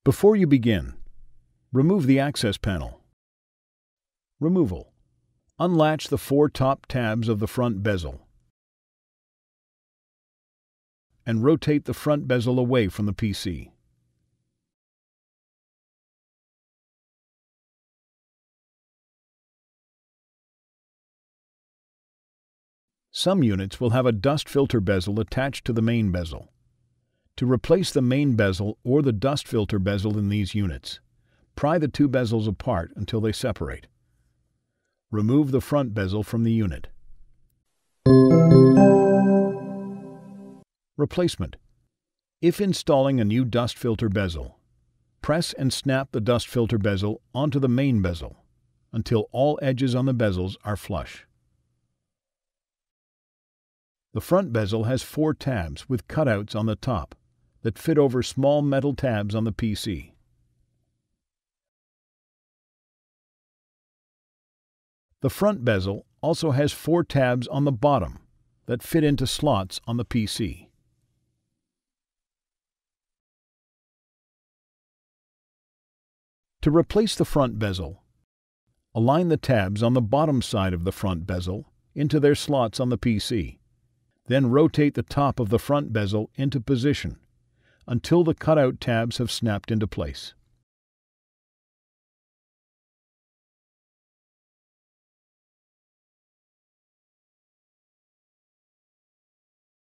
Before you begin, remove the access panel. Removal. Unlatch the 4 top tabs of the front bezel and rotate the front bezel away from the PC. Some units will have a dust filter bezel attached to the main bezel. To replace the main bezel or the dust filter bezel in these units, pry the 2 bezels apart until they separate. Remove the front bezel from the unit. Replacement. If installing a new dust filter bezel, press and snap the dust filter bezel onto the main bezel until all edges on the bezels are flush. The front bezel has 4 tabs with cutouts on the top that fit over small metal tabs on the PC. The front bezel also has 4 tabs on the bottom that fit into slots on the PC. To replace the front bezel, align the tabs on the bottom side of the front bezel into their slots on the PC. Then rotate the top of the front bezel into position until the cutout tabs have snapped into place.